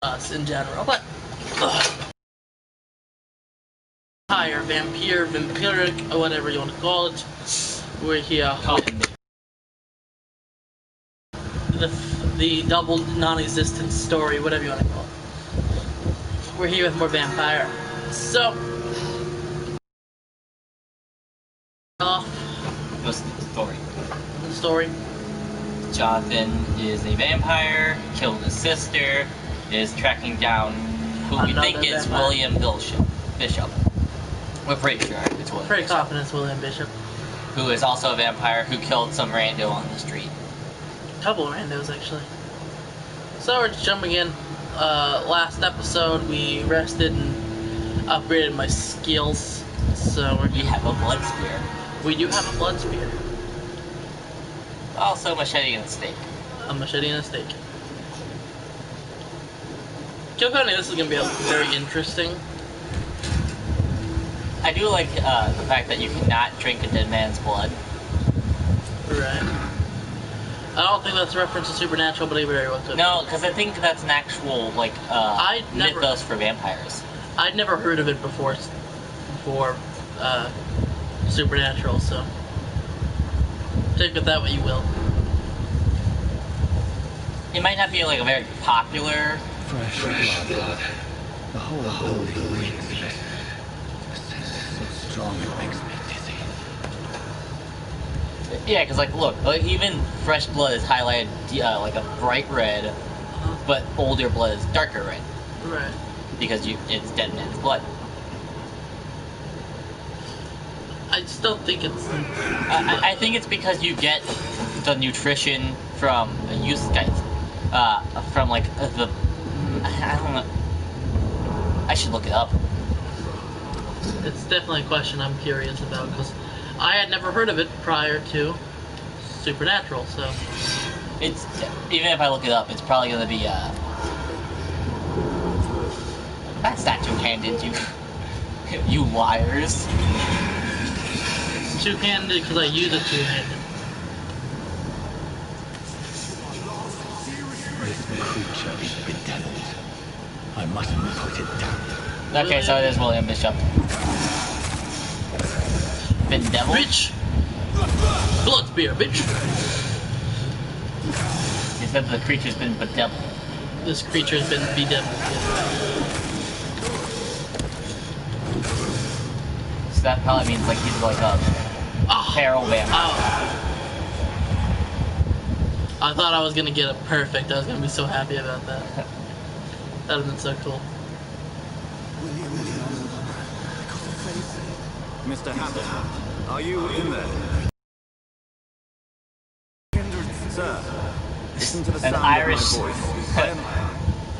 us in general, but higher vampire, vampiric, or whatever you want to call it. We're here. The double non-existent story, whatever you want to call it. We're here with more Vampyr. So, What's the story? The story. Jonathan is a vampire, killed his sister, is tracking down who we think is vampire. William Bishop. We're pretty sure it's William Pretty Bishop. confident it's William Bishop. Who is also a vampire who killed some rando on the street. A couple of randos, actually. So we're just jumping in. Last episode we rested and upgraded my skills. So We have a blood spear. we do have a blood spear, Also machete and stake. a machete, and a stake. Kilconi, this is gonna be very interesting. I do like the fact that you cannot drink a dead man's blood. Right. I don't think that's a reference to Supernatural, but it very well could. No, because I think that's an actual mythos for vampires. I'd never heard of it before Supernatural, so take it that way you will. It might not be like a very popular. Fresh blood. The whole building reeks of it. The scent is so strong it makes me dizzy. Yeah, because look, even fresh blood is highlighted like a bright red, but older blood is darker red Right. because it's dead man's blood. I just don't think it's. I think it's because you get the nutrition from from the. I don't know. I should look it up. It's definitely a question I'm curious about because I had never heard of it prior to Supernatural, so. It's even if I look it up, it's probably gonna be That's not two-handed, you liars. Two-handed because I use it two-handed. This creature is bedeviled. I mustn't put it down. Okay, so it is William Bishop. Bedeviled? Bitch! Blood spear, bitch! He said the creature's been bedeviled. This creature's been bedeviled. So that probably means he's like a feral vampire. Oh. I thought I was gonna get it perfect. I was gonna be so happy about that. That would have been so cool. Mr. Hammond, are you in there? Sir, listen to the An sound Irish- of my voice. I am...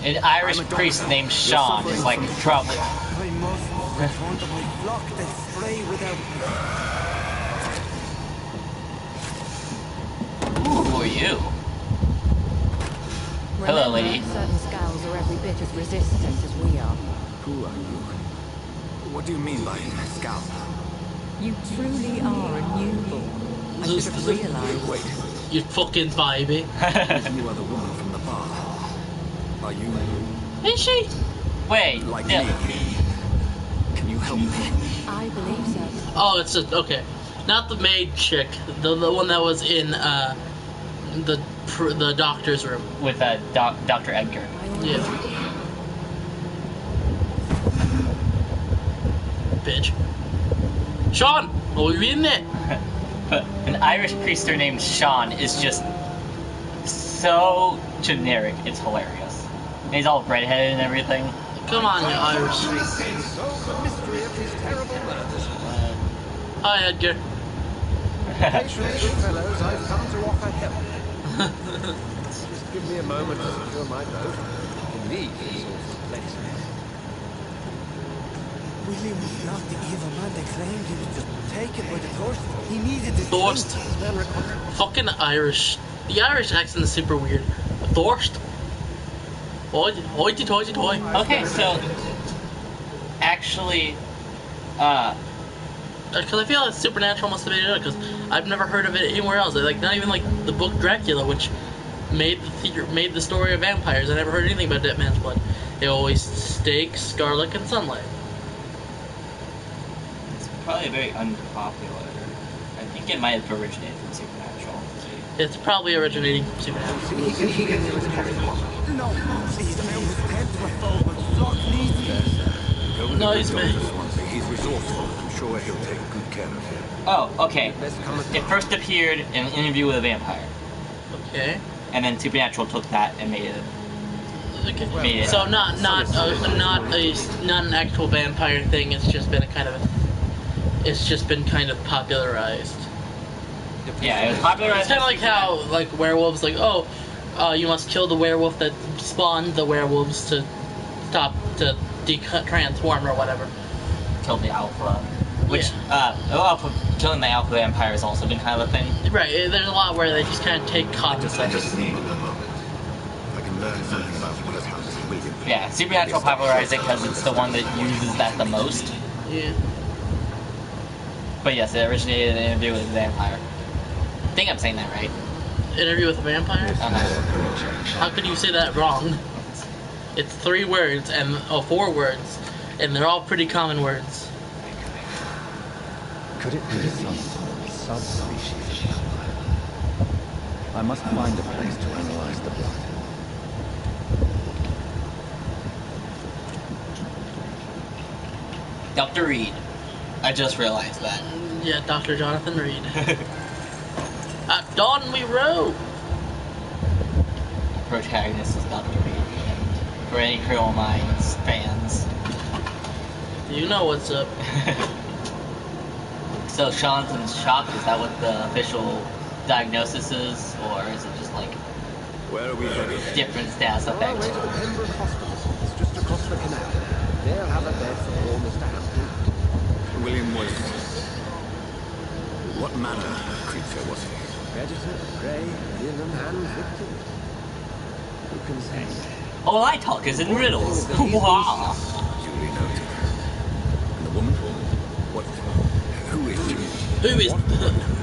An Irish priest named Sean is trouble. I must return to my flock that stray without Who are you? Hello, lady. Certain skulls are every bit as resistant as we are. Who are you? What do you mean by scout? You truly are a newborn. I should have realized. Wait, You fucking baby. you are the woman from the bar. Are you Is she? Wait, like no. me? Can you help me? I believe so. Oh, it's a, okay. Not the maid chick. The one that was in the doctor's room. With Dr. Edgar. Yeah. Bitch. Sean, what are you in there? But an Irish priester named Sean is just so generic, it's hilarious. And he's all redheaded and everything. Come on, you Irish. Hi, Edgar. Fellows, I've come to offer help. Just give me a moment to secure my boat. You can leave this awful place. William was not the evil man they claimed. He was just taken by the thirst. He needed the Thirst. Fucking Irish. The Irish accent is super weird. Thirst. Hoity toity toy. Okay, so actually, Because I feel like Supernatural must have made it because I've never heard of it anywhere else. Not even the book Dracula, which made the story of vampires. I never heard anything about Dead Man's Blood. They always steaks, garlic, and sunlight. It's probably very unpopular. I think it might have originated from Supernatural. It's probably originating from Supernatural. No, please, I was claustrophobic, but Flock needs me. Go with No, the he's doctor, me. Swansea. He's resourceful. I'm sure he'll take good care of you. Oh, okay. Let's come at It first appeared in an interview with a vampire, Okay. and then Supernatural took that and made it. Okay. So not an actual vampire thing. It's just been kind of popularized. Yeah, it was popularized. It's kind of like how werewolves you must kill the werewolf that spawned the werewolves to stop to transform or whatever. Killed the alpha, which killing the alpha vampire has also been kind of a thing. Right. There's a lot where they just kind of take I concepts. just need a moment. If I can learn something about what has happened to William. Yeah, Supernatural popularized it because it's the one that uses that the most. Yeah. But yes, it originated in an interview with a vampire. I think I'm saying that right. Interview with a vampire? Uh-huh. How could you say that wrong? It's 3 words and 4 words, and they're all pretty common words. Could it be some subspecies? I must find a place to analyze the blood. Dr. Reed. I just realized that. Yeah, Dr. Jonathan Reed. At dawn we row! Protagonist is Dr. Reed. And for any Criminal Minds fans. You know what's up. So Sean's in shock, is that what the official diagnosis is? Or is it just like Where are we headed? different status On our way effect? to the Pembroke Hospital. It's just across the canal. They'll have a bed for poor Mr. Hampton. William was... What manner of creature was he? Predator, prey, villain, and victim. Who can say? All I talk is in riddles. Wow. Duly noted. And the woman? What? Who is she?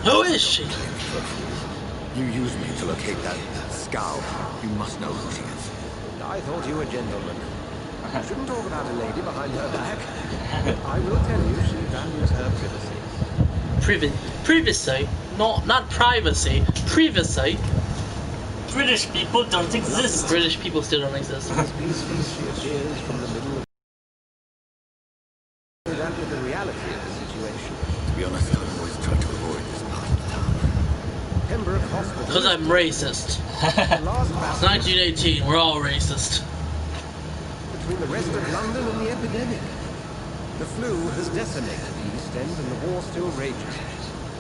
Who is she? You used me to locate that skull. You must know who she is. I thought you were a gentleman. You shouldn't talk about a lady behind her back. I will tell you she values her privacy. Privacy? Not privacy. Privacy. British people don't exist. British people still don't exist. Peacefully she appears from the middle of that with the reality of the situation. To be honest, I've always tried to avoid this part of the town. Pembroke Hospital. Because I'm racist. Last It's battle 1918, we're all racist. between the rest of London and the epidemic. The flu has decimated the East End and the war still rages.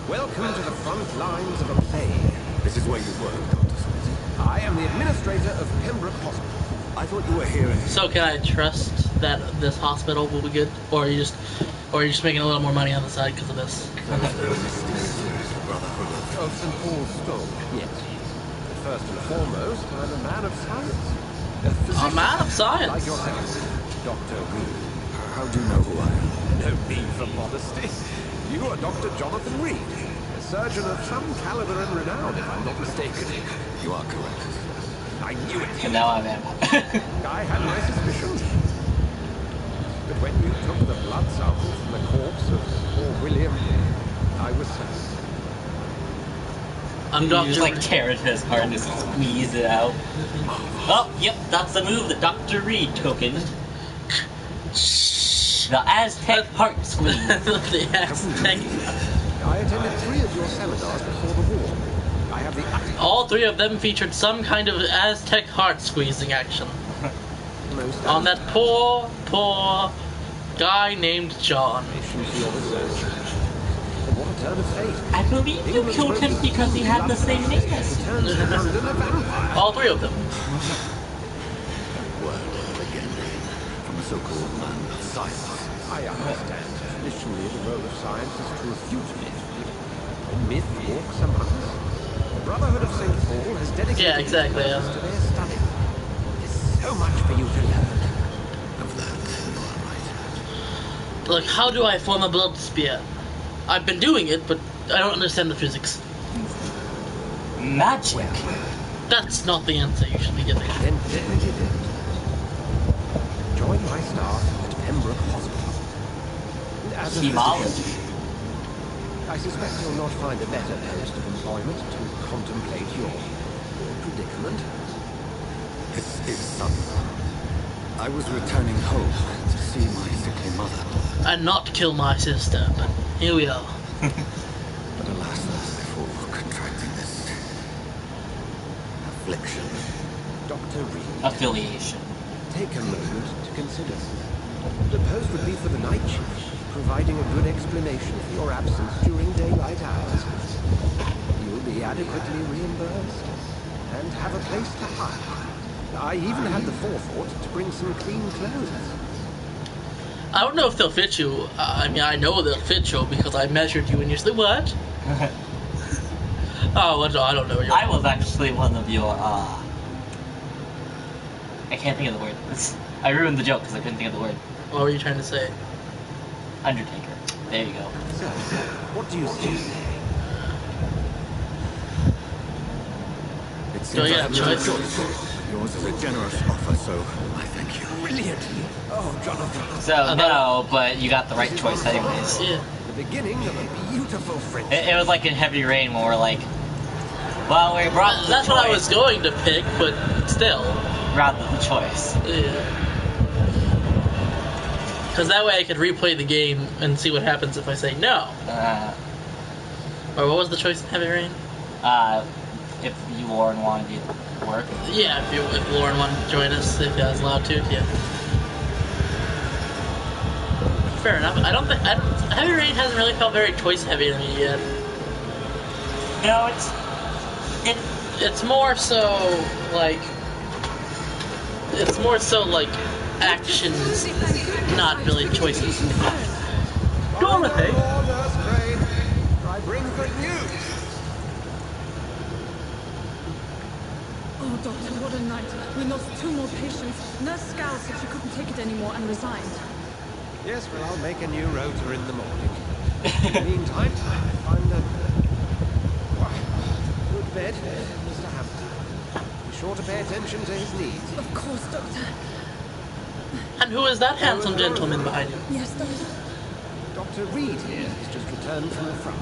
Welcome to the front lines of a plague. This is where you work, Dr. Swansea. I am the administrator of Pembroke Hospital. I thought you were here in... So can I trust that this hospital will be good, or are you just making a little more money on the side because of this? the Brotherhood of... Of St. Paul's Stone, yes. But first and foremost, I'm a man of science. A A physician man of like science. yourself, Dr. Reed. How do you know who I am? No need for modesty. You are Dr. Jonathan Reed, a surgeon of some caliber and renown, if I'm not mistaken. You are correct. I knew it. And now I'm in. I had my suspicions. But when you took the blood sample from the corpse of poor William, I was certain. I'm You Dr. just like tear it to his heart and just squeeze it out. Oh, yep, that's the move, the Dr. Reed token. The Aztec heart squeeze. the Aztec. I attended 3 of your seminars before the war. I have the utmost All 3 of them featured some kind of Aztec heart squeezing action on that poor guy named John. admiration for your research. And what a turn of fate. I believe you killed him because he had the same name as you. Turns to London a vampire. All 3 of them. Word again from a so-called man of science. I understand. Traditionally, the role of science is to refute myth. And myth walks among us. The Brotherhood of St. Paul has dedicated Yeah, exactly, yeah. themselves to their study. There's so much for you to learn. Of that, you are right. Look, how do I form a blood spear? I've been doing it, but I don't understand the physics. Magic. That's not the answer you should be giving. Then did it. my staff at Pembroke Hospital. As a Chemology. I suspect you'll not find a better post of employment to contemplate your predicament. This is sudden. I was returning home to see my sickly mother. And not kill my sister, but here we are. But alas, before contracting this affliction. Dr. Reed, Affiliation. take a moment to consider. The post would be for the night shift, providing a good explanation for your absence during daylight hours. You'll be adequately reimbursed and have a place to hide. I even had the forethought to bring some clean clothes. I don't know if they'll fit you. I mean, I know they'll fit you because I measured you and you said, what? Oh, what? I don't know. I was actually one of your, I can't think of the word. I ruined the joke because I couldn't think of the word. What were you trying to say? Undertaker. There you go. So, what do you see? It Do I seems get a have no choice? choice. Yours is a generous offer, so I thank you. Brilliant! Oh, Jonathan. So, no, but you got the right choice anyways. Yeah. The beginning of a beautiful friendship. It was like in Heavy Rain when we're like, well, we brought the That's choice what I was going to pick, but still. rather than the choice. Yeah. Because that way I could replay the game and see what happens if I say no. Or what was the choice in Heavy Rain? If you, Lauren, wanted to work. Yeah, if Lauren wanted to join us, if I was allowed to, yeah. Fair enough. Heavy Rain hasn't really felt very choice heavy to me yet. No, It's more so like actions, not really choices. Dorothy. Nurse Crane, I bring good news. Oh, Doctor, what a night. We lost 2 more patients. Nurse Scowl said she couldn't take it anymore and resigned. Yes, well, I'll make a new rota in the morning. In the meantime, find a good bed, Mr. Hampton. Be sure to pay attention to his needs. Of course, Doctor. And who is that handsome gentleman behind you? Yes, Doctor. Dr. Reed here has just returned from the front.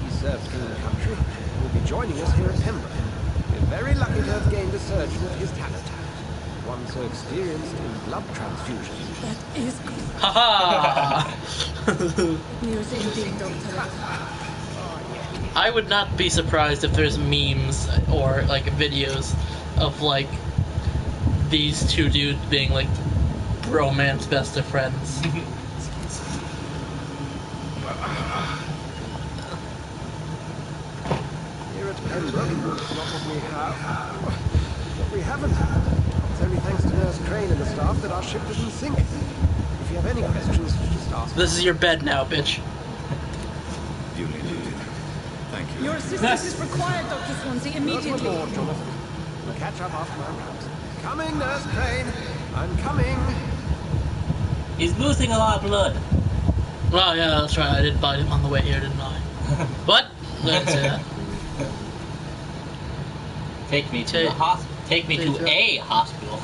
He served King and Country and will be joining us here at Pembroke. We're very lucky to have gained a surgeon of his talent. One so experienced in blood transfusions. That is good Haha! news indeed, Doctor. I would not be surprised if there's memes or like videos of like these two dudes being like bromance best of friends. Here at Pembroke, not what we have. What we haven't. It's only thanks to Nurse Crane and the staff that our ship didn't sink. If you have any questions, just ask. This is your bed now, bitch. Duly noted. Thank you. Your assistance is required, Dr. Swansea, Not immediately. aboard, Jonathan. We'll catch up after my rounds. Coming, Nurse Crane. I'm coming. He's losing a lot of blood. Well, yeah, that's right. I did bite him on the way here, didn't I? What? I didn't say that. Take me to the hospital. Take me to a hospital.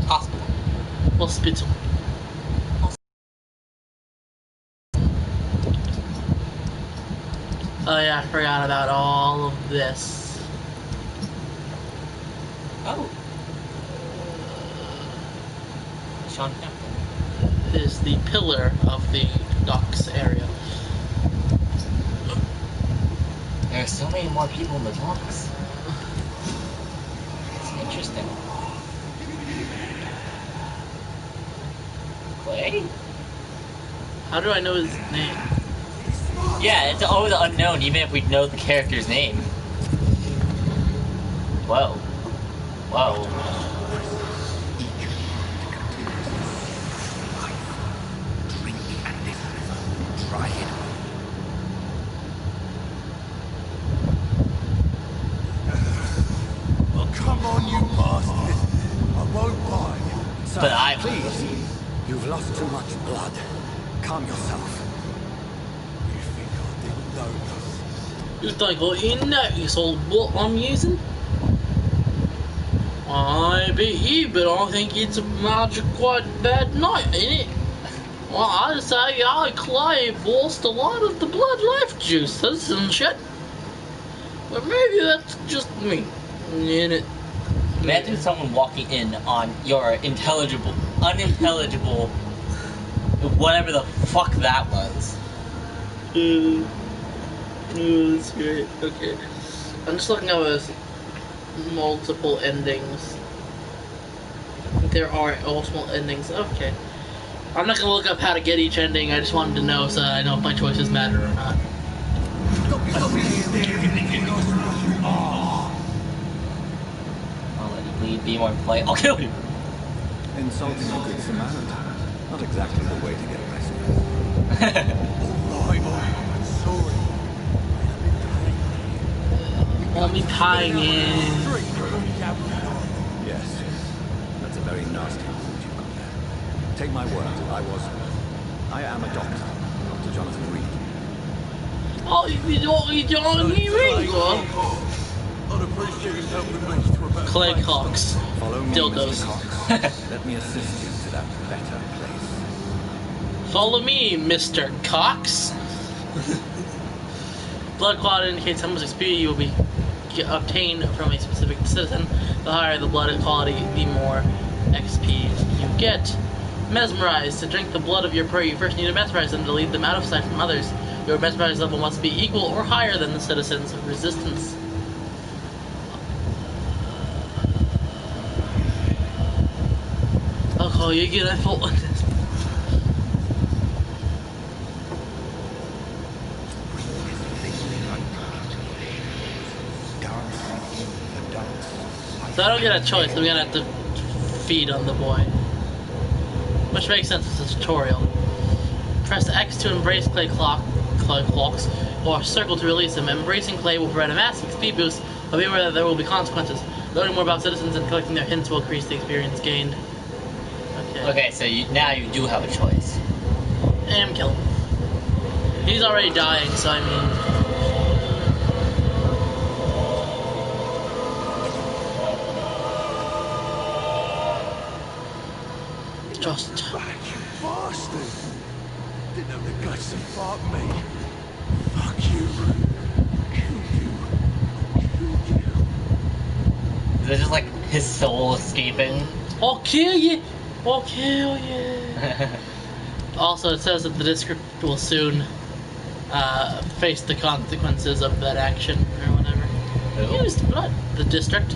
Hospital. Hospital. Oh yeah, I forgot about all of this. Oh. Sean Hampton. Is the pillar of the docks area. There are so many more people in the docks. It's interesting. Clay? How do I know his name? Yeah, it's always unknown, even if we know the character's name. Whoa. Whoa. Drink and live. Try it. Well, come on, you bastard. I won't buy. Sir, But I- please. You've lost too much blood. Calm yourself. You think I didn't notice? You think I didn't notice all what I'm using? I be, but I think it's a magic quite bad night, ain't it? Well, I'd say Clay lost a lot of the blood life juices and shit. But maybe that's just me. Ain't it? Imagine someone walking in on your unintelligible, whatever the fuck that was. That's great. Okay. I'm just looking at multiple endings. There are multiple endings. Okay. I'm not gonna look up how to get each ending. I just wanted to know so I know if my choices matter or not. I'll let you bleed, be more polite. I'll kill you. Insulting a good Samaritan. Not exactly the way to get arrested. I'll be tying in. Yes. That's a very nasty wound you've got there. Take my word, I am a doctor. Dr. Jonathan Reed. Oh, you don't need me, I'd appreciate you helping me to a better Clay place. Cox. Follow me, Dildos. Mr. Cox. Let me assist you to that better place. Follow me, Mr. Cox. Blood quality indicates how much experience you will be obtained from a specific citizen. The higher the blood quality, the more XP you get. Mesmerize. To drink the blood of your prey, you first need to mesmerize them to lead them out of sight from others. Your mesmerize level must be equal or higher than the citizen's resistance. I'll call you again, I fault on this. So I don't get a choice, I'm gonna have to feed on the boy. Which makes sense, it's a tutorial. Press X to embrace clay clocks, or circle to release them. Embracing clay will provide a massive speed boost, but be aware that there will be consequences. Learning more about citizens and collecting their hints will increase the experience gained. Okay, so now you do have a choice. And kill him. He's already dying, so I mean... Just... Back, you bastard! Didn't have the guts to fuck me. Fuck you. Kill you. Is it just like his soul escaping? I'll kill you! I'll kill you! Also, it says that the district will soon face the consequences of that action, or whatever. Who? Used blood. The district.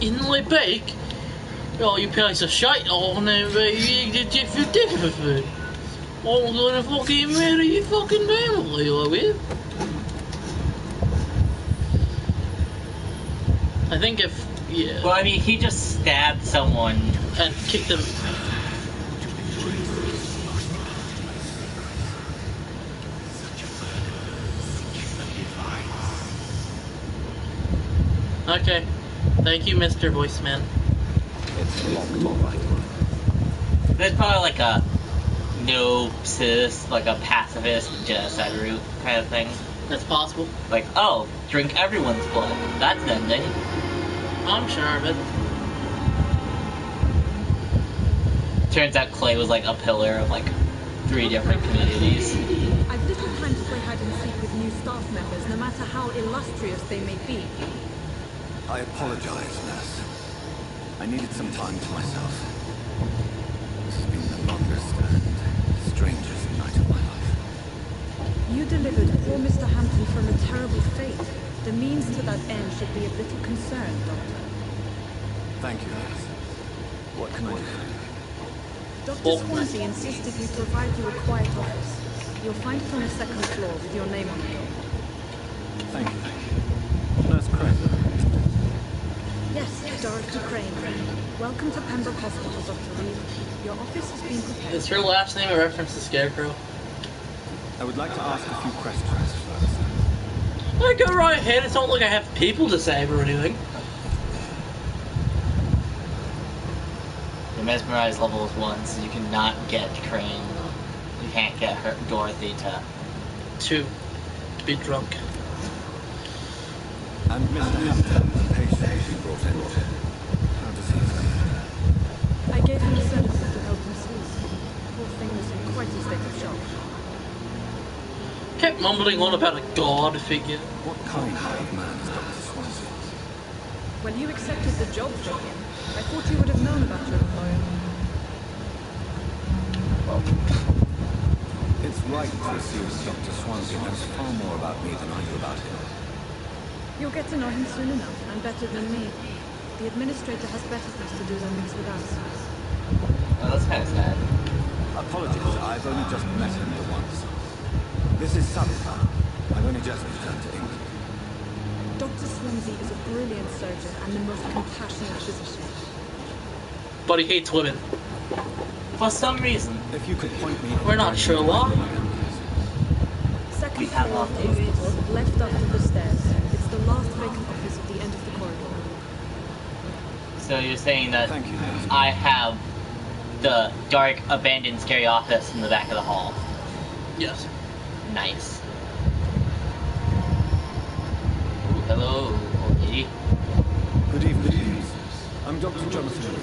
In my bake? Oh, you piece of shit! Oh, no, you different. I'm gonna fucking murder your fucking family, I will. I think if... yeah. Well, I mean, he just stabbed someone. And kicked them... Okay. Thank you, Mr. Voiceman. It's locked, all right. There's probably like a no-cis, like a pacifist genocide route kind of thing. That's possible. Like, oh, drink everyone's blood. That's an ending. I'm sure of it. Turns out Clay was like a pillar of like 3 different communities. I've little time to play hide and seek with new staff members, no matter how illustrious they may be. I apologize, nurse. I needed some time to myself. This has been the longest and strangest night of my life. You delivered poor Mr. Hampton from a terrible fate. The means to that end should be of little concern, Doctor. Thank you, nurse. What can I do? Dr. Swansea insisted we provide you a quiet office. You'll find it on the 2nd floor with your name on the door. Thank you. Nurse Crane. Yes, Director Crane. Welcome to Pembroke Hospital, Dr. Reed. Your office has been prepared. Is her last name a reference to Scarecrow? I would like to ask a few questions first. I go right ahead, it's not like I have people to save or anything. The mesmerize level is 1, so you cannot get Crane. You can't get her Dorothy to To be drunk. And Mr. Hampton, the patient you brought in, how does he feel? I gave him a sedative to help him sleep. Poor thing was in quite a state of shock. Kept mumbling on about a god figure. What kind of man is Dr. Swansea? When you accepted the job from him, I thought you would have known about your employer. It's right to assume Dr. Swansea knows far more about me than I do about him. You'll get to know him soon enough, and better than me. The administrator has better things to do than mix with us. Oh, that's kind of sad. Apologies, I've only just met him the once. This is sudden. I've only just returned to England. Dr. Swansea is a brilliant surgeon and the most compassionate physician. But he hates women. For some reason, If you could point me... We're not sure why. Second We have floor of the our theories. hospital, left after the stairs. It's the last vacant office at the end of the corridor. so you're saying that Thank you. I have the dark, abandoned, scary office in the back of the hall. Yes. Nice. Ooh, hello, old lady. Good evening. I'm Dr. Jonathan Lee,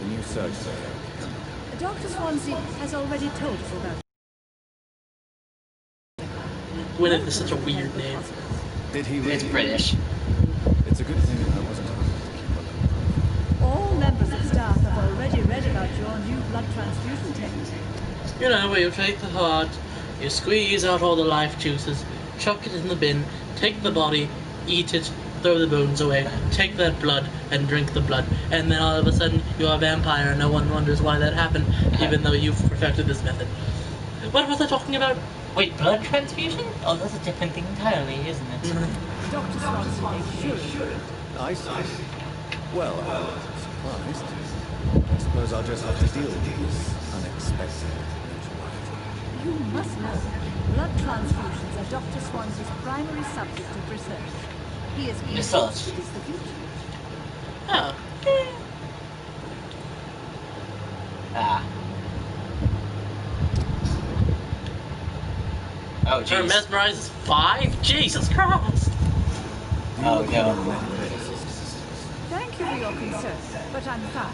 the new surgeon. Dr. Swansea has already told us about Gwyneth is such a weird name. Did he really? It's British. It's a good thing I wasn't able to keep up. All members of staff have already read about your new blood transfusion technique. You know, where you take the heart, you squeeze out all the life juices, chuck it in the bin, take the body, eat it, throw the bones away, take that blood and drink the blood, and then all of a sudden you're a vampire and no one wonders why that happened, even though you've perfected this method. What was I talking about? Wait, blood transfusion? Oh, that's a different thing entirely, isn't it? Dr. Swansea is sure. I see. Well, I wasn't surprised. I suppose I'll just have to deal with these unexpected notoriety. You must know, blood transfusions are Dr. Swansea's primary subject of research. He is convinced it is the future. Oh. Ah. Oh, Her jeez. mesmerize is 5? Jesus Christ! Oh, no. Thank you for your concern, but I'm fine.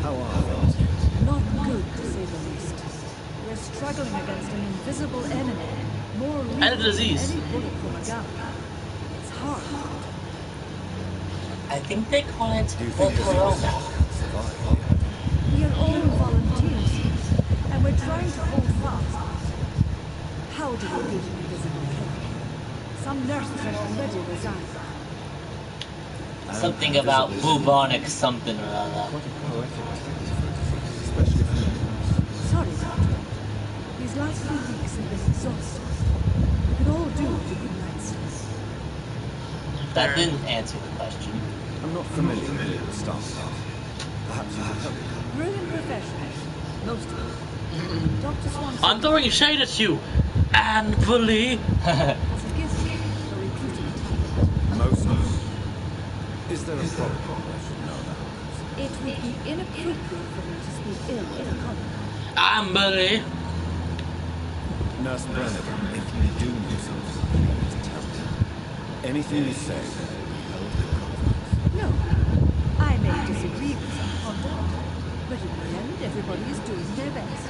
How are things? Not good, to say the least. We're struggling against an invisible enemy, more real And a disease. than any bullet from a gun. It's hard. I think they call it Do you the think this corona. can survive? We are all volunteers, and we're trying to hold fast. How do we beat an invisible killer? Some nurses have already resigned. Something about bubonic something or other. Quite a poetic title for a disease, especially for humans. Sorry, Doctor. These last few weeks have been exhausting. We could all do with a good night's sleep. That didn't answer the question. I'm not familiar with the staff. Perhaps you could help me. Brilliant professionals, most of them. Dr. Swanson I'm throwing shade at you! Anne Bully! has a gift for recruiting talent. Most of them. Is there a problem I should know about? It would be inappropriate for me to speak ill of a colleague. Anne Bully! Nurse Brannigan, if you do know something, please tell me. Anything you say will be held in confidence. No, I may disagree with some conduct, but in the end, everybody is doing their best.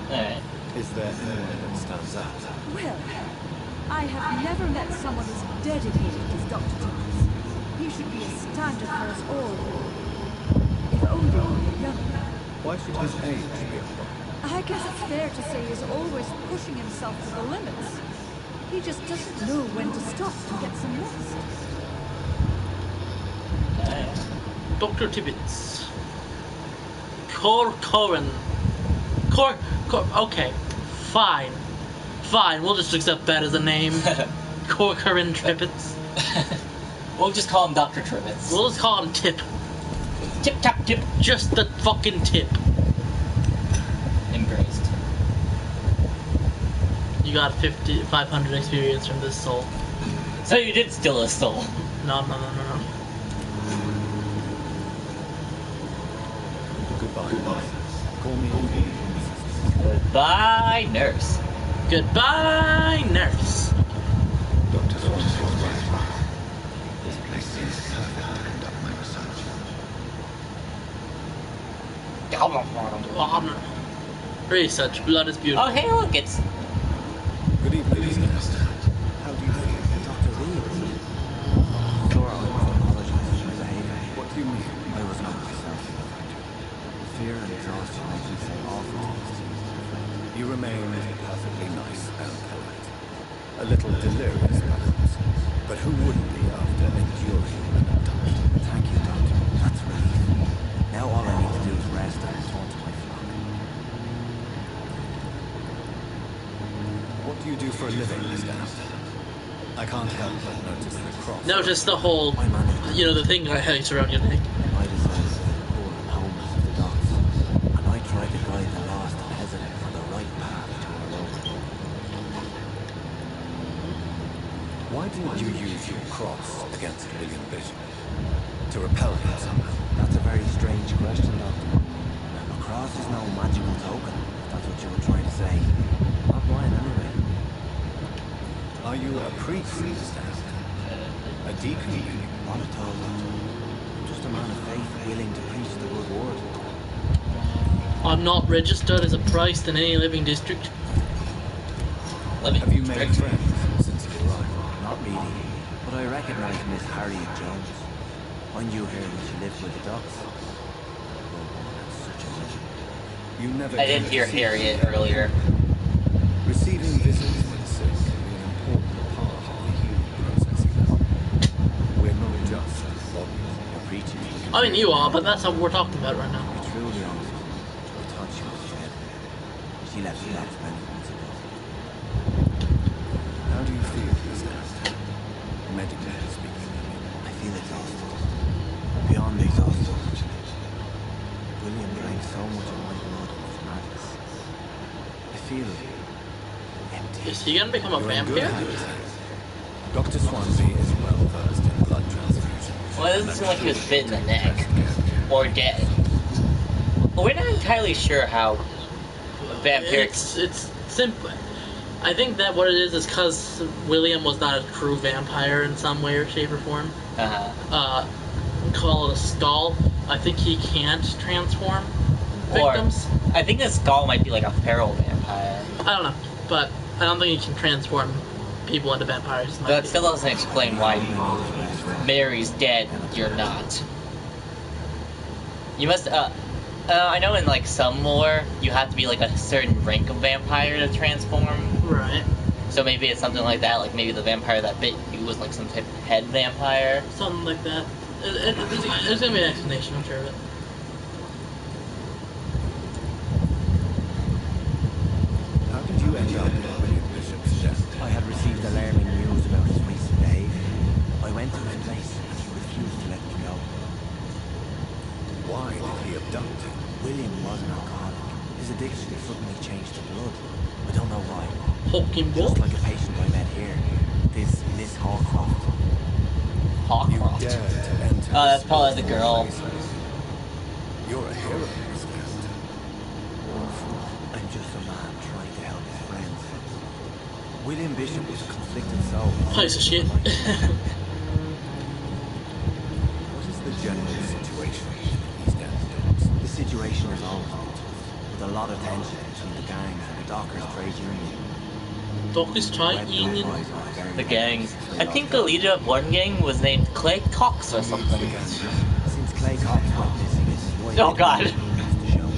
Alright. Is there anyone that stands out? Well, I have never met someone as dedicated as Dr. Thomas. He should be a standard for us all. If only he were younger. Why should his age be a problem? I guess it's fair to say he's always pushing himself to the limits. He just doesn't know when to stop and get some rest. Dr. Tibbets. Corcoran. Okay. Fine. Fine, we'll just accept that as a name. Corcoran Tibbets. We'll just call him Dr. Trivets. We'll just call him Tip. Tip tap tip. Just the fucking tip. Embraced. You got 500 experience from this soul. So you did steal a soul. No. Goodbye, nurse. Call me if you need assistance. Goodbye, nurse. Goodbye, nurse. Dr. Swansea was right. This place seems perfect to conduct my research. Research, blood is beautiful. Oh, hey, look, it's... Good evening, Mr. Hester. How do you feel? Dr. Lee, isn't it? Sure, I must apologize for my behavior. What do you mean? I was not myself in the factory. Fear and exhaustion make me say awful things to you. You remain perfectly nice and polite. A little delirious, perhaps. But who wouldn't be after enduring an abduction? Thank you, Doctor. That's relief. Now all I need to do is rest and return to my flock. What do you do for a living, Mr. Hester? I can't help but notice the cross. Notice the whole, I manage you know, the thing I hate around your neck. I decided to the poor and homeless of the docks, and I try to guide the lost and hesitant on the right path to our Lord. Why didn't you use your cross against William Bishop? To repel him somehow? That's a very strange question, Doctor. A cross is no magical token, if that's what you were trying to say. Not mine, anyway. Are you a priest, Mr. Hester? A deacon? Not at all, Doctor. Just a man of faith willing to preach the good word. I'm not registered as a priest in any living district. Have you made friends since you arrived? Not really, but I recognize Miss Harriet Jones. I knew her when she lived with the docks. Oh, that's such a legend. You never I didn't hear Harriet earlier. Receiving visits when sick can be an important part of the healing process. We're not just bodies. You're preaching. I mean, you are, but that's not what we're talking about right now. To be truly honest, I thought she was dead. She left the docks many months ago. How do you feel, Mr. Hester? Medically speaking. I feel exhausted. Beyond exhausted. William drank so much of my blood in his madness. I feel empty. Is he gonna become a You're in good vampire? hands. Dr. Swansea is well versed in blood transfusion. Well, it doesn't seem like he was bit in the neck. Or dead. Well, we're not entirely sure how Vampyr... It's simple. I think that what it is because William was not a true vampire in some way or shape or form. Call it a skull. I think he can't transform victims. Or, I think the skull might be like a feral vampire. I don't know, but I don't think he can transform people into vampires. But that still doesn't explain why Mary's dead, you're not. You must, I know in like some lore, you have to be like a certain rank of vampire to transform. Right. So maybe it's something like that, like maybe the vampire that bit you was like some type of head vampire. Something like that. There's gonna be an explanation, I'm sure of it. How did you end up with William Bishop's death? I had received alarming news about his recent behavior. I went to his place and he refused to let me go. Why did he abduct you? William was an alcoholic. His addiction suddenly changed to blood. I don't know why. Hulking Just bull. like a patient I met here. This Miss Hawcroft. You Hawcroft. dared to enter Oh, that's this probably the small girl. place. You're a hero, Mr. Hester. I'm just a man trying to help his friends. William Bishop was a conflicted soul. Piece of shit. What is the general situation with these damn dogs? The situation has always been tough, with a lot of tension between the gangs and the Dockers trade union. Dockers Trade Union. The gang. I think the leader of one gang was named Clay Cox or something. Since Clay Cox went missing, his wife Oh, God. left the show.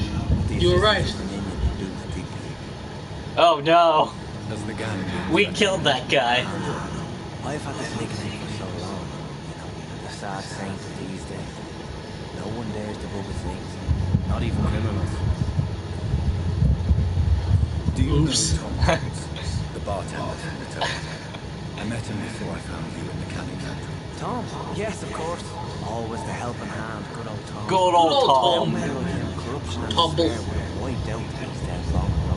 The You were right. assistance from Union looms deeply. Oh no, Has the gang been we killed that guy. I've had this nickname for so long, you know, the sad saint of these days. No one dares to bug his things, not even criminals. Do you Oops. know Tom Hanks, the bartender from the tavern? I met him before I found you in the canning factory. Tom? Yes, of course. Always the helping hand, good old Tom. Good old old Tom. Tom. Metal him, corruption and Tumble. despair would have wiped out the East End long ago.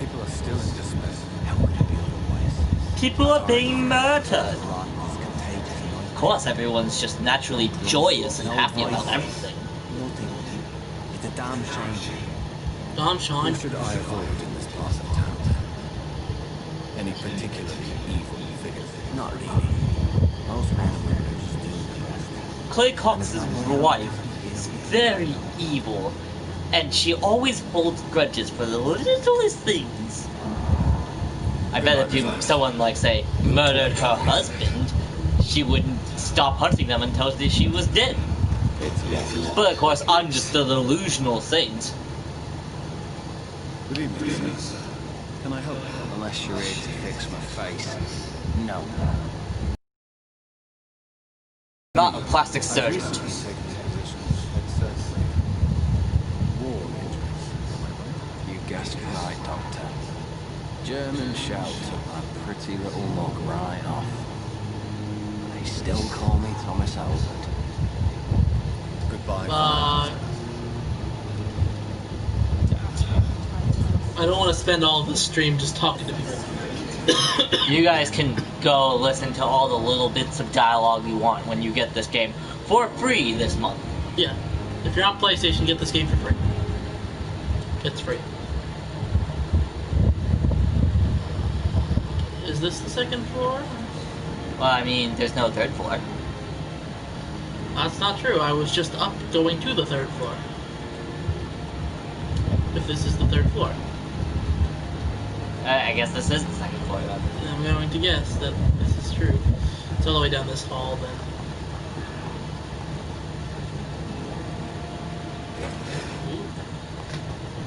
People are still in despair. How could it be otherwise? People are being murdered. Rotten is contagious. Of course, everyone's just naturally joyous and happy about everything. Nothing Don Shane. Don Who Sean. should I avoid in this part of town? Any particularly evil figures? Not really. Most men and women just do the best. Clay Cox's wife is very evil, and she always holds grudges for the littlest things. I bet if someone, like, say, murdered her husband, she wouldn't stop hunting them until she was dead. But of course, I'm just a delusional saint. Good evening, sir. Can I help? Unless you're here to fix my face. No. Not a plastic surgeon. War injuries. You guessed right, Doctor. German shell took my pretty little mug right off. They still call me Thomas Albert. Goodbye. I don't want to spend all of the stream just talking to people. You guys can go listen to all the little bits of dialogue you want when you get this game for free this month. Yeah. If you're on PlayStation, get this game for free. It's free. Is this the second floor? Well, I mean, there's no third floor. That's not true. I was just up going to the third floor. If this is the third floor. I guess this is the second floor. I'm going to guess that this is true. It's all the way down this hall then.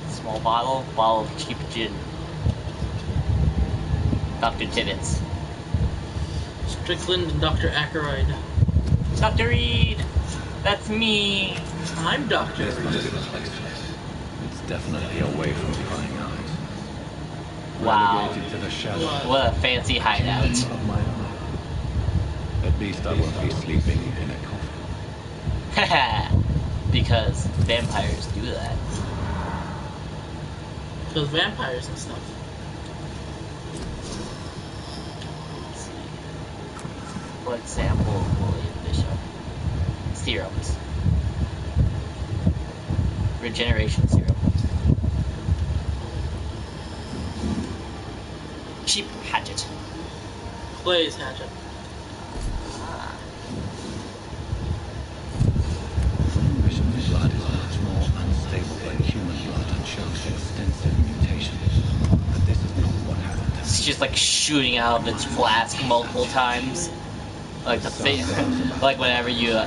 Small bottle of cheap gin. Dr. Tibbets. Strickland and Dr. Ackroyd. Dr. Reed! That's me! I'm Dr. This must Reed. be the place. It's definitely away from prying eyes. Wow. Relegated to the shadow What a fancy hideout. of my eye. At least I won't be sleeping in a coffin. Haha. Because vampires do that. Those vampires and stuff. Let's see. For example, William Bishop. Serums. Regeneration serum. Cheap hatchet. Clay's hatchet. Ah. Bishop's blood is much more unstable than human blood and shows extensive mutations. But this is not what happened. It's just like shooting out of its flask multiple times. Like the thing, like whenever you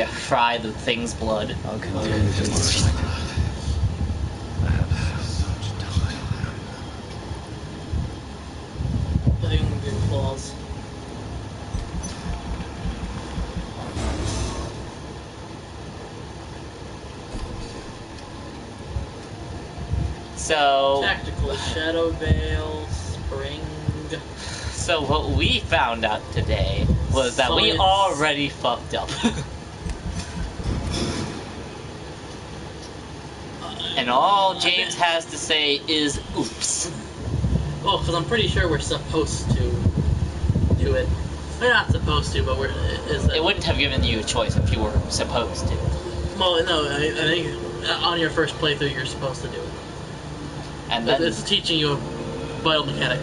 fry the thing's blood. I'll continue tomorrow. I have so much time. I think I'm gonna do claws. So, Tactical Shadow Veil, Spring. so what we found out today was that we Science. already fucked up. And all James has to say is oops. Well, because I'm pretty sure we're supposed to do it. We're not supposed to, but we're. It wouldn't have given you a choice if you were supposed to. Well, no, I think on your first playthrough you're supposed to do it. And then, It's teaching you a biomechanic.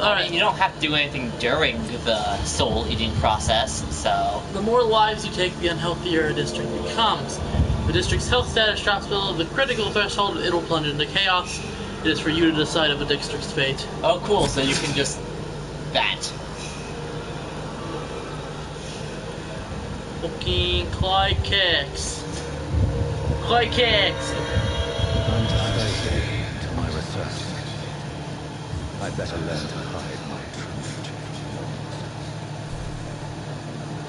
I mean, you don't have to do anything during the soul eating process, so. The more lives you take, the unhealthier a district becomes. If a district's health status drops below the critical threshold, it will plunge into chaos. It is for you to decide of a district's fate. Oh, cool, so you can just. That. Fucking Clyde Kicks. Clyde Kicks! I'm to stay here until my research. I'd better learn to hide my true nature from the world.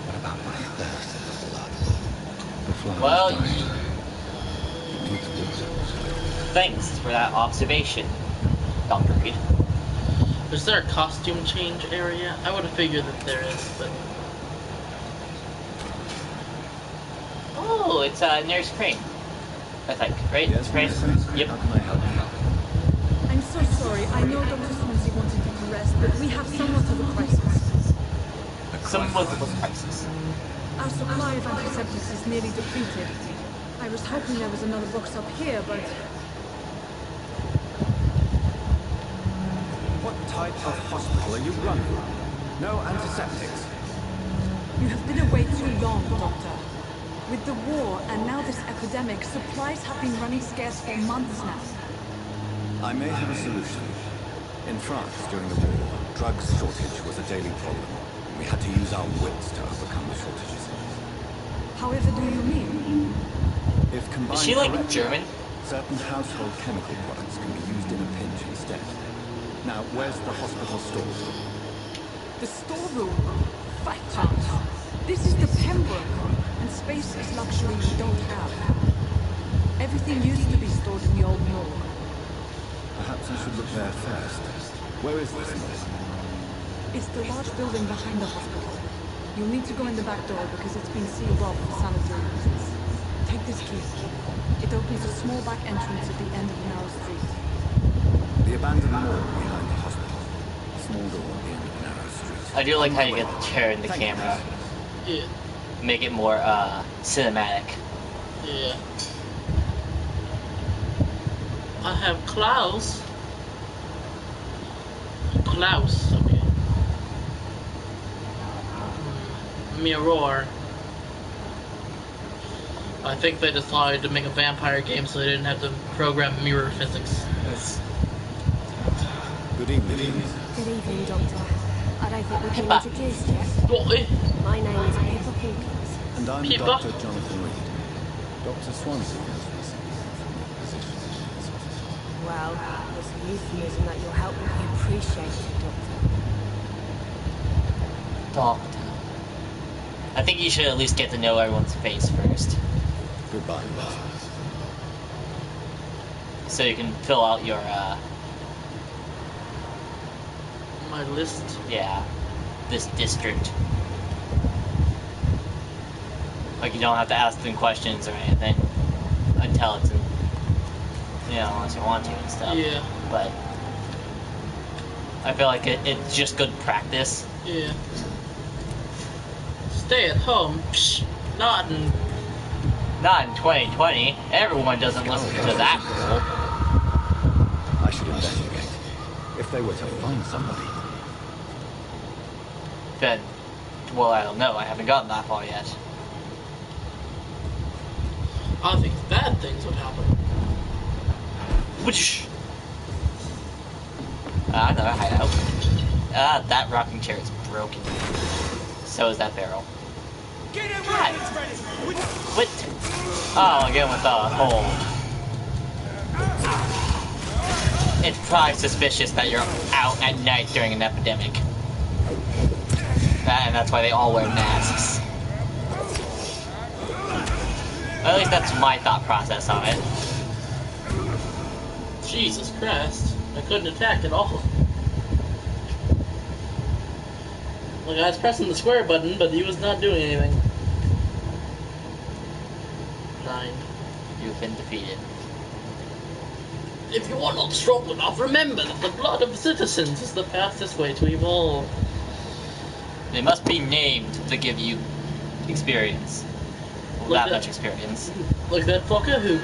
What about my thirst for blood? The flowers Well, dying. It needs water. Thanks for that observation, Dr. Reed. Is there a costume change area? I would have figured that there is, but... Oh, it's Nurse Crane. I think, right? Yes, Crane? Miss Crane. Yep. How can I help you? I'm so sorry. I know Dr. Swansea wanted you to rest, but we have somewhat of a crisis. Somewhat of a crisis. Our supply of antiseptics is nearly depleted. I was hoping there was another box up here, but What type of hospital are you running? No antiseptics. You have been away too long, Doctor. With the war and now this epidemic, supplies have been running scarce for months now. I may have a solution. In France, during the war, drugs shortage was a daily problem. We had to use our wits to overcome the shortages. However do you mean? If combined Is she like correctly, German? certain household chemical products can be used in a pinch instead. Now, where's the hospital stored? The storeroom? Fat chance. This is the Pembroke, and space is luxury we don't have. Everything used to be stored in the old morgue. Perhaps I should look there first. Where is this morgue? It's the large building behind the hospital. You'll need to go in the back door because it's been sealed off for sanitary reasons. Take this key. It opens a small back entrance at the end of a narrow street. The abandoned morgue behind the hospital. Small door in a narrow street. I do like how you get to turn the Thank you. camera, Yeah. make it more cinematic. Yeah. I have Klaus. Klaus, okay. Mirror. I think they decided to make a vampire game so they didn't have to program mirror physics. Good evening. Good evening, Doctor. I don't think we've been Pippa. introduced yet. What? My name is Pippa Hawkins. And I'm Pippa. Dr. Jonathan Reed. Dr. Swansea has recently offered me a position in this hospital. Well, it's a euphemism that your help will be appreciated, Doctor. Doctor. I think you should at least get to know everyone's face first, Goodbye, Ross. so you can fill out your My list. this district. Like you don't have to ask them questions or anything until it's in, unless you want to and stuff. Yeah. But I feel like it's just good practice. Yeah. Stay at home. Psh, not in. Not in 2020. Everyone doesn't listen to that rule. I should investigate. If they were to find somebody. Then, well, I don't know. I haven't gotten that far yet. I think bad things would happen. Which? Another hideout. That rocking chair is broken. So is that barrel. Get it God. ready! It's ready! What? Oh, again with the hole. It's probably suspicious that you're out at night during an epidemic. And that's why they all wear masks. At least that's my thought process on it. Jesus Christ. I couldn't attack at all. Like, I was pressing the square button, but he was not doing anything. 9. You've been defeated. If you are not strong enough, remember that the blood of citizens is the fastest way to evolve. They must be named to give you experience. Well, Like that that- much experience. Like that fucker who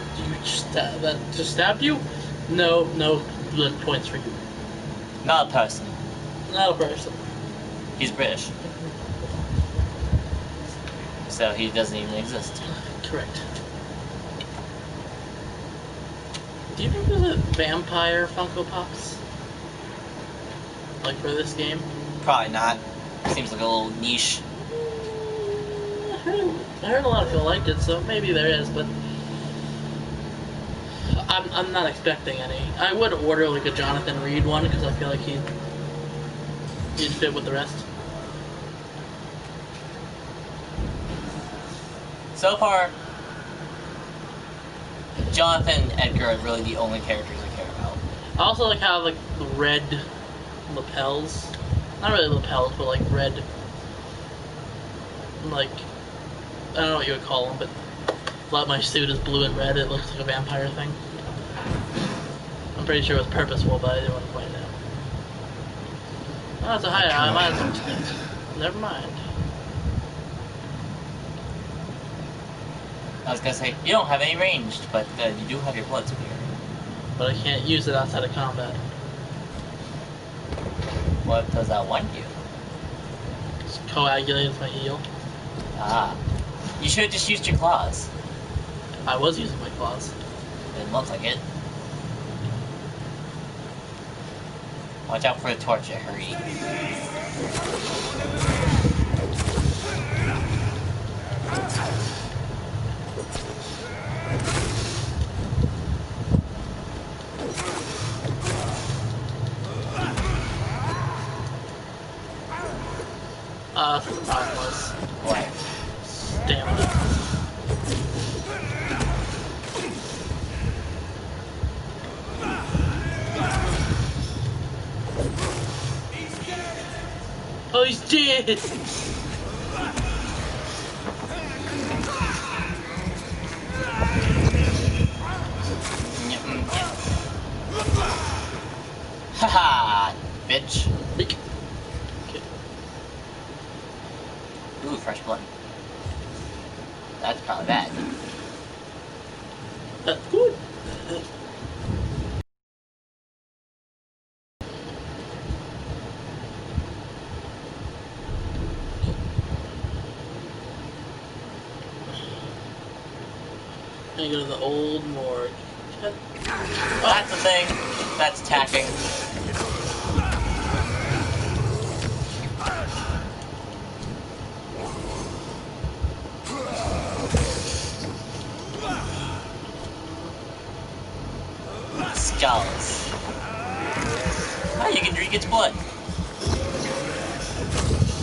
that just stabbed you? No blood points for you. Not a person. Not a person. He's British. So he doesn't even exist. Correct. Do you remember the Vampyr Funko Pops? Like for this game? Probably not. Seems like a little niche. I heard a lot of people liked it, so maybe there is, but I'm not expecting any. I would order like a Jonathan Reed one because I feel like he'd fit with the rest. So far, Jonathan and Edgar are really the only characters I care about. I also like how like the red lapels, not really lapels, but like red, like I don't know what you would call them, but like my suit is blue and red. It looks like a vampire thing. I'm pretty sure it was purposeful, but I didn't want to point it out. Oh, that's a hideout. I might as well. Never mind. I was gonna say, you don't have any ranged, but you do have your blood spear. But I can't use it outside of combat. What does that one do? It's coagulated my heal. Ah. You should have just used your claws. I was using my claws. Didn't look like it. Watch out for the torch, hurry. That's what the problem was. What? Stamina. Oh, he's dead! Haha, bitch. Okay. Ooh, fresh blood. That's probably bad. That's good. I go to the old morgue. That's the thing. That's tacking. Skulls. Oh, you can drink its blood.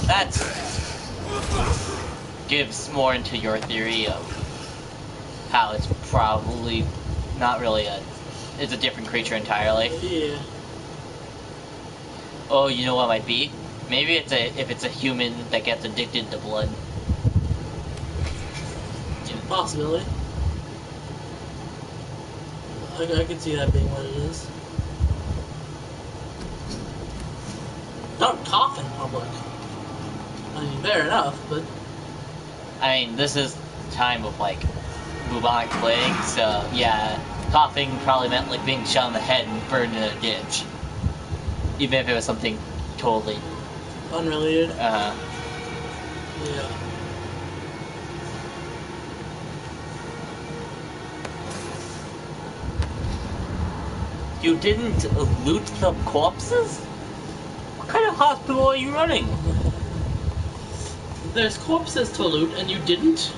That gives more into your theory of how it's probably not really it's a different creature entirely. Yeah. Oh, you know what it might be? Maybe if it's a human that gets addicted to blood. Possibility. I can see that being what it is. Don't cough in public. I mean, fair enough, but... I mean, this is time of, like, bubonic plague, so, yeah, coughing probably meant, like, being shot in the head and burned in a ditch. Even if it was something totally... unrelated. Yeah. You didn't loot the corpses? What kind of hospital are you running? There's corpses to loot, and you didn't?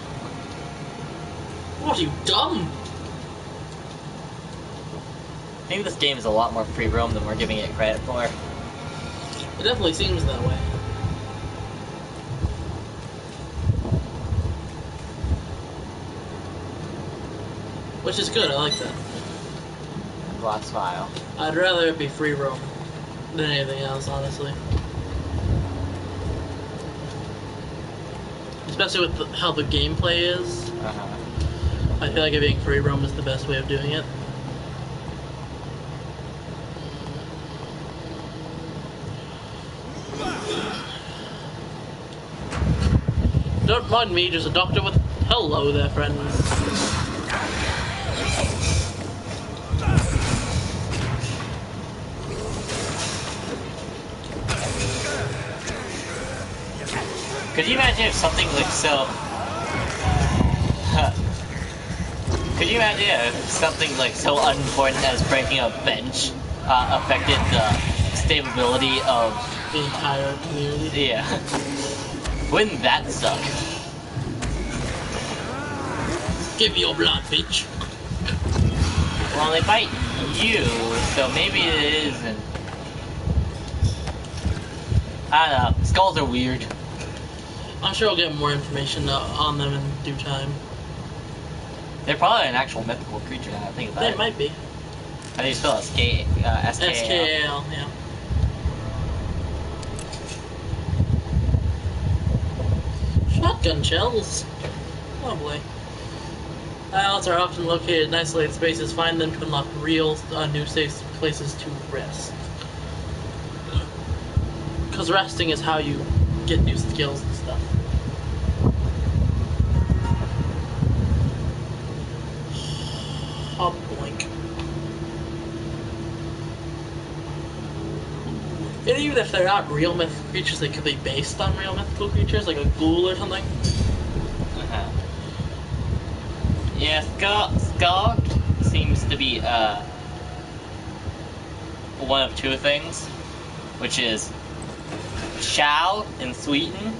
What, are you dumb? I think this game is a lot more free roam than we're giving it credit for. It definitely seems that way. Which is good, I like that. Lots file. I'd rather it be free roam than anything else, honestly. Especially with how the gameplay is. I feel like it being free roam is the best way of doing it. Don't mind me, just a doctor with... Hello there, friends. Could you imagine if something like so... Could you imagine if something like so unimportant as breaking a bench affected the stability of... the entire community? Yeah. Wouldn't that suck? Give me your blood, bitch. Well, they fight you, so maybe it isn't. I don't know. Skulls are weird. I'm sure I'll get more information on them in due time. They're probably an actual mythical creature now I think about it. They might be. How do you spell SKAL? SKAL, yeah. Shotgun shells. Lovely. Pilots are often located in isolated spaces. Find them to unlock real, new safe places to rest. Because resting is how you get new skills and stuff. And even if they're not real mythical creatures, they could be based on real mythical creatures, like a ghoul or something. Yeah, Skull seems to be one of two things, which is Shao and Sweeten,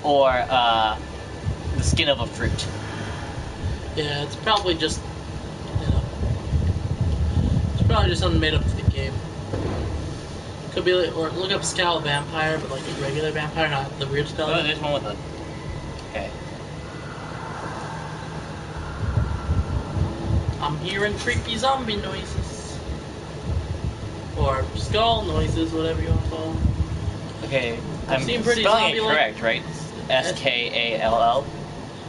or the skin of a fruit. Yeah, it's probably just, it's probably just something made up for the game. Could be, like, or look up Skull Vampire, but like a regular vampire, not the weird Skull. Oh, there's one with a. Okay. I'm hearing creepy zombie noises. Or skull noises, whatever you want to call them. Okay, I'm spelling pretty it correct, right? S-K-A-L-L?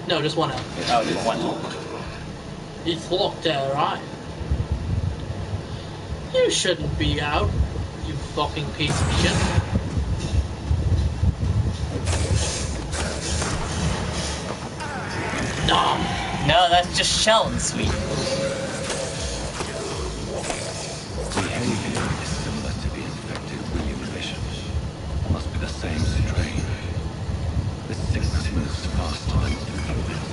No, just one L. Oh, just one L. It's locked there, right? You shouldn't be out, you fucking piece of shit. No, that's just Sheldon, sweet. Behavior is similar to the infected William Bishop. Must be the same strain. The sickness moves faster than influenza.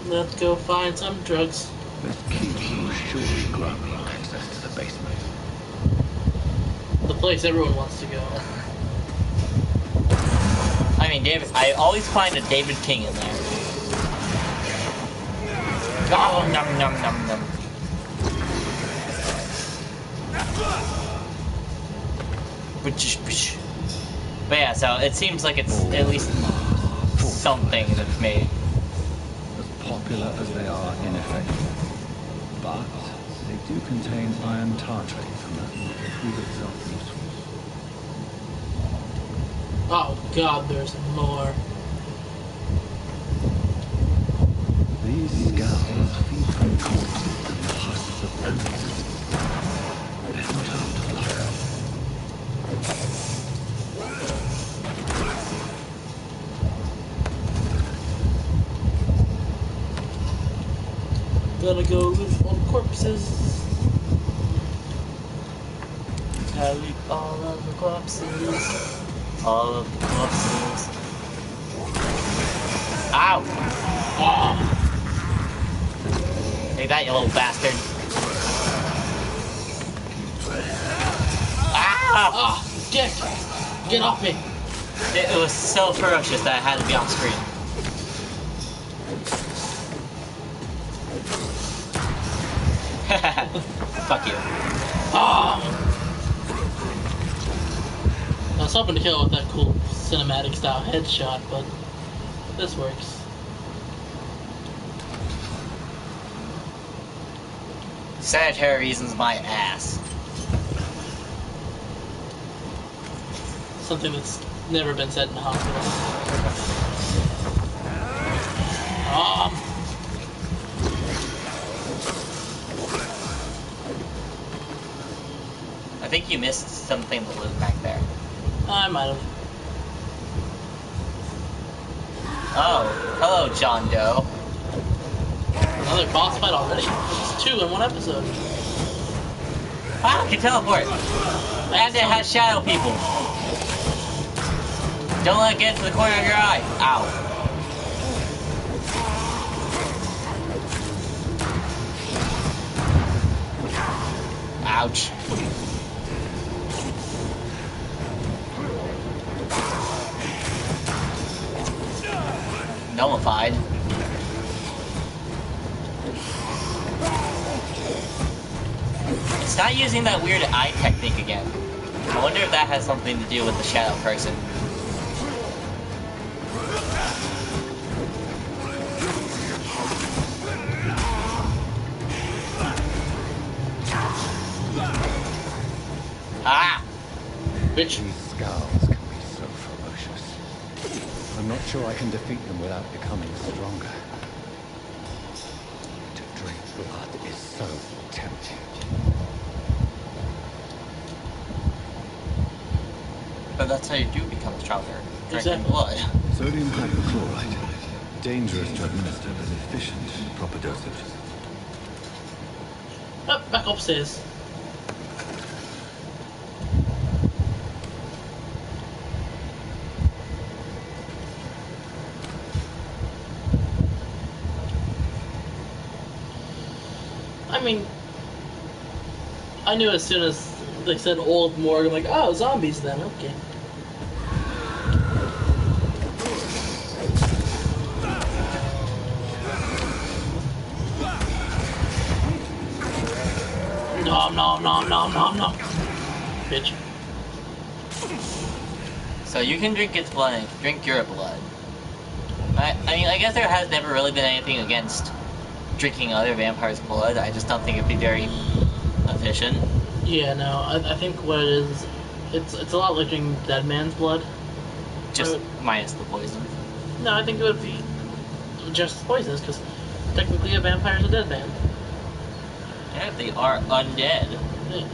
Let's go find some drugs. This key will surely grant me access to the basement. The place everyone wants to go. I mean, I always find a David King in there. Oh, num num num num. But yeah, so it seems like it's at least something that's made. As popular as they are ineffective, but they do contain iron tartrate, and that will prove itself useful. Oh god, there's more. These scowls feed from corpses and the husks of animals. They're not out to luck. Gonna go loot on corpses. I loot all of the corpses. All of the corpses. Ow! Oh. Take that, you little bastard. Ah! Ah! Dick! Get off me! It was so ferocious that I had to be on screen. Fuck you. Ah! I was hoping to kill it with that cool cinematic style headshot, but this works. Sanitary reasons, my ass. Something that's never been said in a hospital. I think you missed something to loot back there. I might have. Oh, hello, John Doe. Another boss fight already? It's 2 in 1 episode. Ah, I can teleport. And it has shadow people. Don't let it get to the corner of your eye. Ow. Ouch. Nullified. It's not using that weird eye technique again. I wonder if that has something to do with the shadow person. Ah! Bitch. These scowls can be so ferocious. I'm not sure I can defeat them without becoming stronger. To drink blood is so tempting. But that's how you do become stronger. Drinking Exactly. blood. Sodium hypochlorite. Dangerous to administer, but efficient in proper dosage. Oh, back upstairs. I mean, I knew as soon as they said old morgue, I'm like, oh, zombies then, okay. Nom nom nom nom nom nom. Bitch. So you can drink its blood and it can drink your blood. I mean, I guess there has never really been anything against drinking other vampires' blood. I just don't think it'd be very efficient. Yeah, no, I think what it is, it's a lot like drinking dead man's blood. Just minus the poison. No, I think it would be just poisonous, because technically a vampire's a dead man. Yeah, they are undead. Yeah.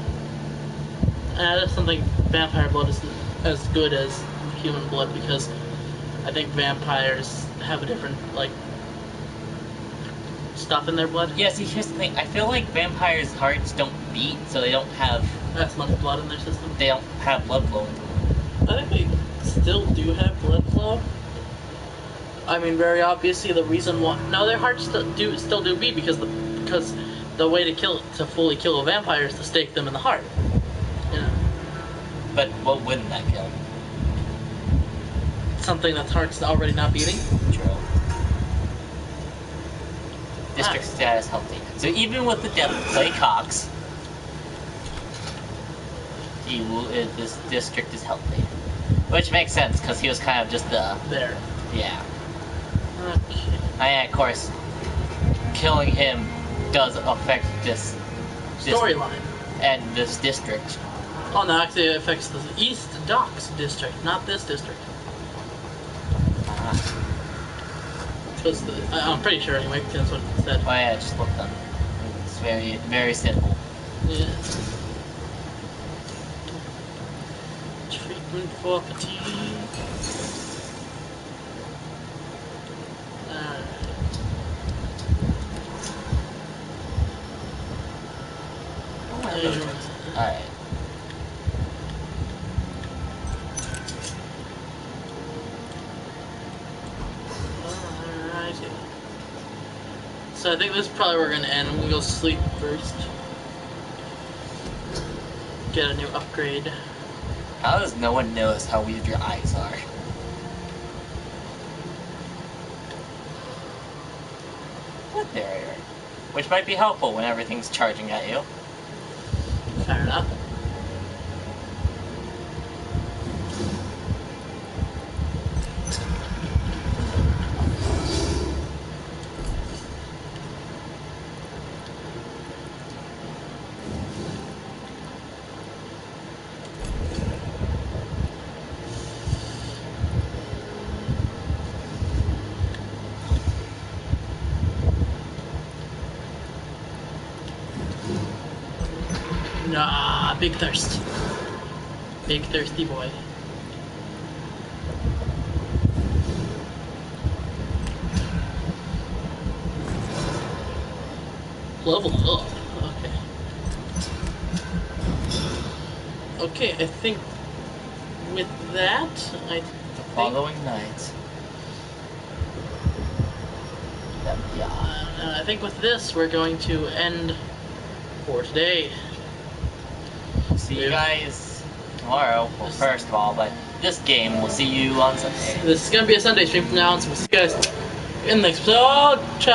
And I just don't think vampire blood is as good as human blood, because I think vampires have a different, like, stuff in their blood. Yeah, see, here's the thing. I feel like vampires' hearts don't beat, so they don't have... That's much blood in their system. They don't have blood flow into them. I think they still do have blood flow. I mean, very obviously, the reason why... No, their hearts still do beat, because the way to fully kill a vampire is to stake them in the heart. Yeah. But what wouldn't that kill? Something that's heart's already not beating. True. District status healthy. So even with the death of Clay Cox, this district is healthy. Which makes sense, because he was kind of just there. Yeah. Okay. And of course, killing him does affect this Storyline. And this district. Oh no, actually it affects the East Docks district, not this district. Because I'm pretty sure anyway, because that's what it said. Oh yeah, just look them. It's very, very simple. Yeah. Treatment for fatigue. Alright. Alrighty. So I think this is probably where we're gonna end. I'm gonna go sleep first. Get a new upgrade. How does no one notice how weird your eyes are? What barrier? Which might be helpful when everything's charging at you. Fair enough. Nah, big thirst. Big thirsty boy. Level up. Okay. Okay, I think with that, I think... Following night. Yeah. I think with this, we're going to end for today. See you guys tomorrow. Well, first of all, but this game, we'll see you on Sunday. This is going to be a Sunday stream from now on, so we'll see you guys in the next episode. Ciao!